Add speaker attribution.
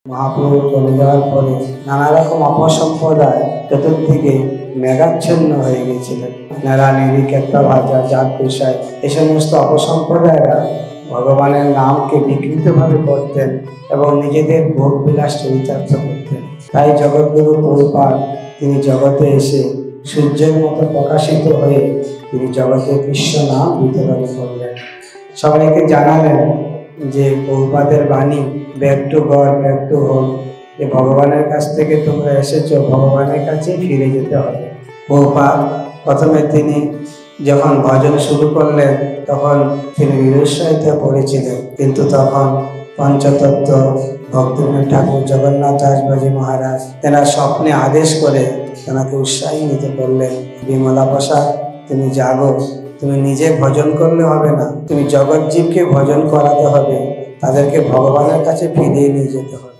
Speaker 1: মহাপ্রভু চলে যাওয়ার পরে নানা রকম অপসম্প্রদায় চতুর্দিকে মেঘাচ্ছন্ন হয়ে গেছিলেন। নেড়া নেড়ি কেত্তা ভাজা জাত পেশায় এই সমস্ত অপসম্প্রদায়রা ভগবানের নামকে বিকৃতভাবে করতেন এবং নিজেদের ভোগ বিলাস চরিতার্থ করতেন। তাই জগৎগুরু প্রভুপাদ তিনি জগতে এসে সূর্যের মতো প্রকাশিত হয়ে তিনি জগতে কৃষ্ণ নাম বিতরণ করলেন। সবাইকে জানালেন যে প্রভুপাদের বাণী back to god back to home, যে ভগবানের কাছ থেকে তোমরা এসেছো, ভগবানের কাছে ফিরে যেতে হবে। প্রভুপাদ প্রথমে তিনি যখন ভজন শুরু করলেন তখন তিনি নিরুৎসাহিত পড়েছিলেন, কিন্তু তখন পঞ্চতত্ত্ব ভক্তিবিনোদ ঠাকুর জগন্নাথ দাসবাজি মহারাজ তেনার স্বপ্নে আদেশ করে তেনাকে উৎসাহিত করলেন। বিমলা প্রসাদ, তুমি জাগো, তুমি নিজে ভজন করলে হবে না, তুমি জগৎজীবকে ভজন করাতে হবে, তাদেরকে ভগবানের কাছে ফিরিয়ে নিয়ে যেতে হবে।